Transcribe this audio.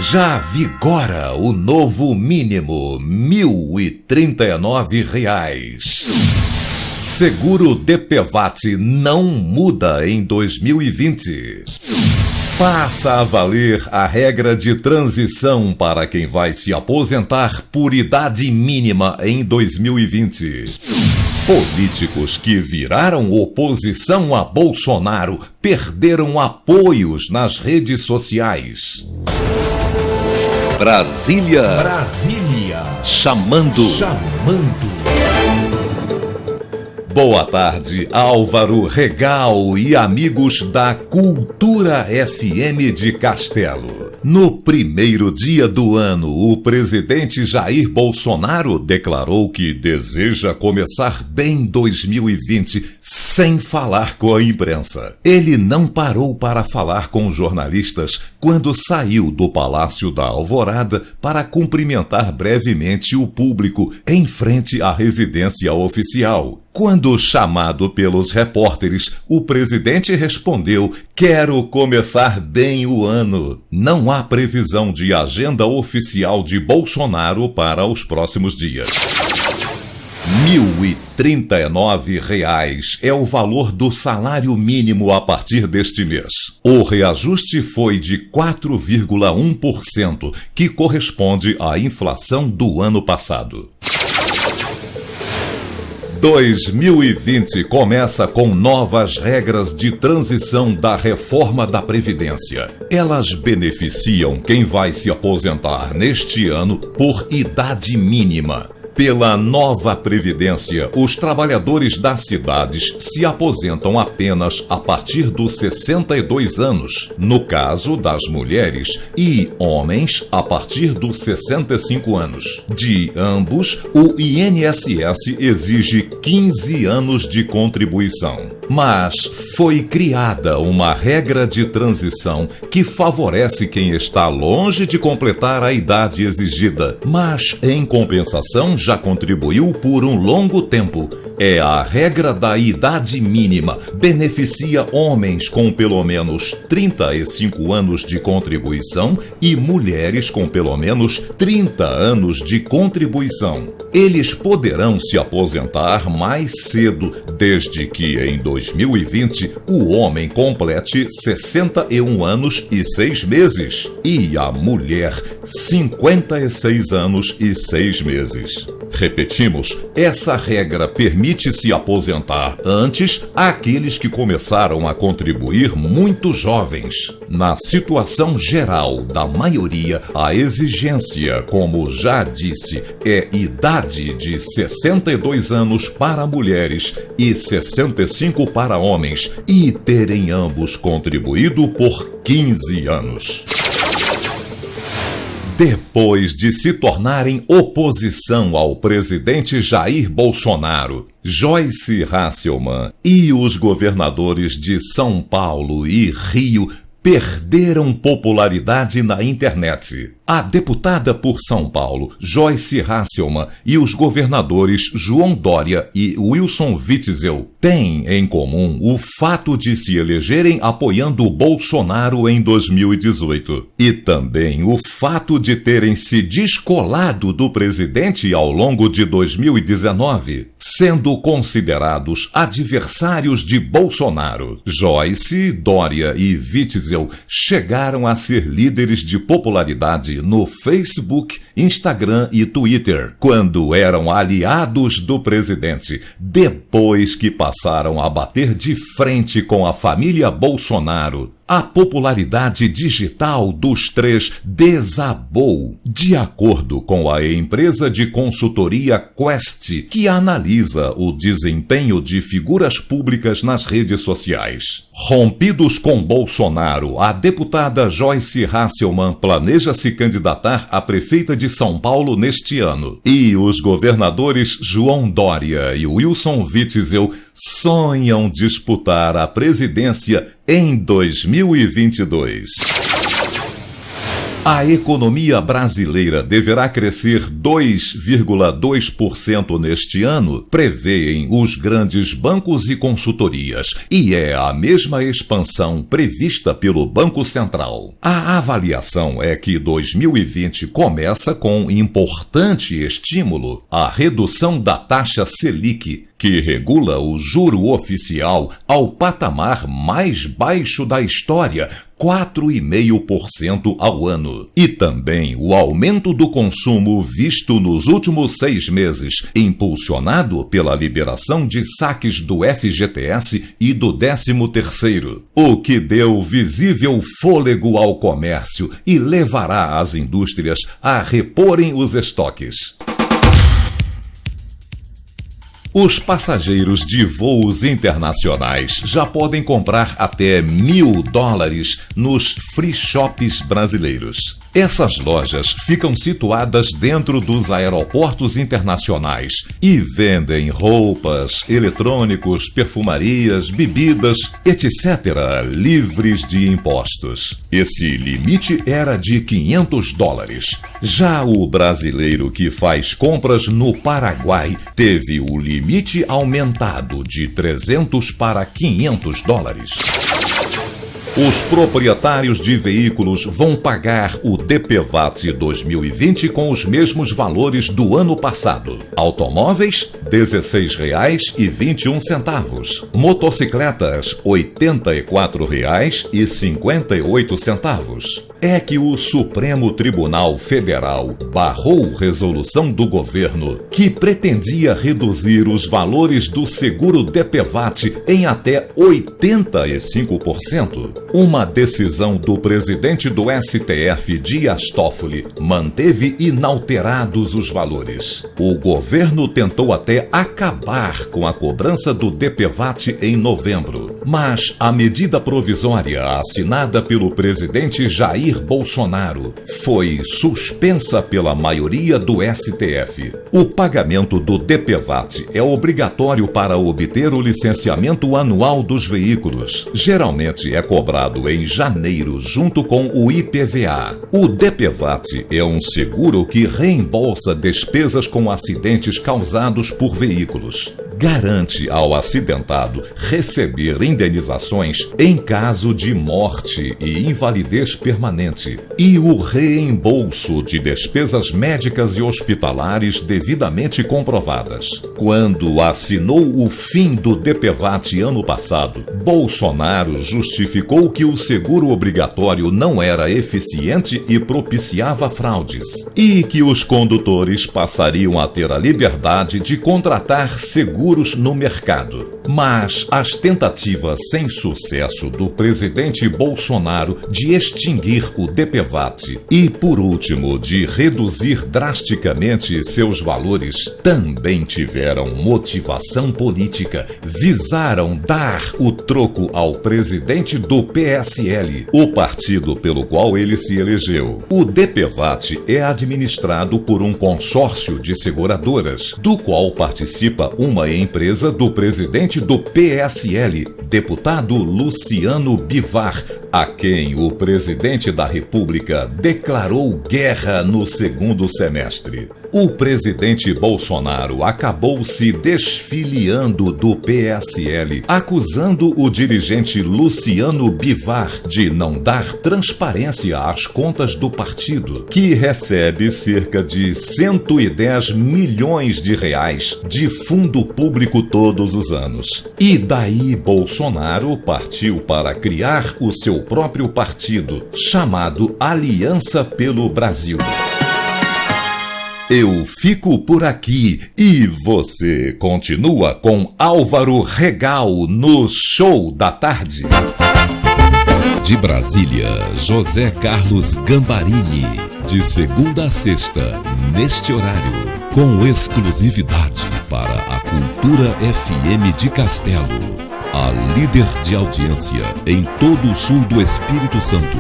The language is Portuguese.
Já vigora o novo mínimo, R$ 1.039. Seguro DPVAT não muda em 2020. Passa a valer a regra de transição para quem vai se aposentar por idade mínima em 2020. Políticos que viraram oposição a Bolsonaro perderam apoios nas redes sociais. Brasília chamando. Boa tarde, Álvaro Regal e amigos da Cultura FM de Castelo. No primeiro dia do ano, o presidente Jair Bolsonaro declarou que deseja começar bem 2020 sem falar com a imprensa. Ele não parou para falar com jornalistas quando saiu do Palácio da Alvorada para cumprimentar brevemente o público em frente à residência oficial. Quando chamado pelos repórteres, o presidente respondeu: "Quero começar bem o ano." Não há previsão de agenda oficial de Bolsonaro para os próximos dias. R$ 1.039 é o valor do salário mínimo a partir deste mês. O reajuste foi de 4,1%, que corresponde à inflação do ano passado. 2020 começa com novas regras de transição da reforma da Previdência. Elas beneficiam quem vai se aposentar neste ano por idade mínima. Pela nova Previdência, os trabalhadores das cidades se aposentam apenas a partir dos 62 anos, no caso das mulheres, e homens a partir dos 65 anos. De ambos, o INSS exige 15 anos de contribuição. Mas foi criada uma regra de transição que favorece quem está longe de completar a idade exigida, mas, em compensação, já contribuiu por um longo tempo. É a regra da idade mínima. Beneficia homens com pelo menos 35 anos de contribuição e mulheres com pelo menos 30 anos de contribuição. Eles poderão se aposentar mais cedo, desde que em 2020 o homem complete 61 anos e 6 meses e a mulher 56 anos e 6 meses. Repetimos, essa regra permite se aposentar antes àqueles que começaram a contribuir muito jovens. Na situação geral da maioria, a exigência, como já disse, é idade de 62 anos para mulheres e 65 para homens e terem ambos contribuído por 15 anos. Depois de se tornarem oposição ao presidente Jair Bolsonaro, Joyce Hasselmann e os governadores de São Paulo e Rio perderam popularidade na internet. A deputada por São Paulo, Joyce Hasselmann, e os governadores João Dória e Wilson Witzel têm em comum o fato de se elegerem apoiando Bolsonaro em 2018 e também o fato de terem se descolado do presidente ao longo de 2019, sendo considerados adversários de Bolsonaro. Joyce, Dória e Witzel chegaram a ser líderes de popularidade no Facebook, Instagram e Twitter, quando eram aliados do presidente, depois que passaram a bater de frente com a família Bolsonaro. A popularidade digital dos três desabou, de acordo com a empresa de consultoria Quest, que analisa o desempenho de figuras públicas nas redes sociais. Rompidos com Bolsonaro, a deputada Joyce Hasselmann planeja se candidatar a prefeita de São Paulo neste ano. E os governadores João Dória e Wilson Witzel sonham disputar a presidência em 2022. A economia brasileira deverá crescer 2,2% neste ano, prevêem os grandes bancos e consultorias, e é a mesma expansão prevista pelo Banco Central. A avaliação é que 2020 começa com importante estímulo, a redução da taxa Selic, que regula o juro oficial ao patamar mais baixo da história, 4,5% ao ano. E também o aumento do consumo visto nos últimos 6 meses, impulsionado pela liberação de saques do FGTS e do 13º, o que deu visível fôlego ao comércio e levará as indústrias a reporem os estoques. Os passageiros de voos internacionais já podem comprar até $1.000 nos free shops brasileiros. Essas lojas ficam situadas dentro dos aeroportos internacionais e vendem roupas, eletrônicos, perfumarias, bebidas, etc., livres de impostos. Esse limite era de $500. Já o brasileiro que faz compras no Paraguai teve o limite aumentado de $300 para $500. Os proprietários de veículos vão pagar o DPVAT 2020 com os mesmos valores do ano passado. Automóveis, R$ 16,21. Motocicletas, R$ 84,58. É que o Supremo Tribunal Federal barrou resolução do governo que pretendia reduzir os valores do seguro DPVAT em até 85%. Uma decisão do presidente do STF, Dias Toffoli, manteve inalterados os valores. O governo tentou até acabar com a cobrança do DPVAT em novembro, mas a medida provisória assinada pelo presidente Jair Bolsonaro foi suspensa pela maioria do STF. O pagamento do DPVAT é obrigatório para obter o licenciamento anual dos veículos. Geralmente é cobrado em janeiro junto com o IPVA. O DPVAT é um seguro que reembolsa despesas com acidentes causados por veículos. Garante ao acidentado receber indenizações em caso de morte e invalidez permanente e o reembolso de despesas médicas e hospitalares devidamente comprovadas. Quando assinou o fim do DPVAT ano passado, Bolsonaro justificou que o seguro obrigatório não era eficiente e propiciava fraudes, e que os condutores passariam a ter a liberdade de contratar seguros no mercado. Mas as tentativas sem sucesso do presidente Bolsonaro de extinguir o DPVAT e, por último, de reduzir drasticamente seus valores, também tiveram motivação política. Visaram dar o troco ao presidente do PSL, o partido pelo qual ele se elegeu. O DPVAT é administrado por um consórcio de seguradoras, do qual participa uma empresa do presidente do PSL, deputado Luciano Bivar, a quem o presidente da República declarou guerra no segundo semestre. O presidente Bolsonaro acabou se desfiliando do PSL, acusando o dirigente Luciano Bivar de não dar transparência às contas do partido, que recebe cerca de 110 milhões de reais de fundo público todos os anos. E daí Bolsonaro partiu para criar o seu próprio partido, chamado Aliança pelo Brasil. Eu fico por aqui e você continua com Álvaro Regal no Show da Tarde. De Brasília, José Carlos Gambarini. De segunda a sexta, neste horário, com exclusividade para a Cultura FM de Castelo. A líder de audiência em todo o sul do Espírito Santo.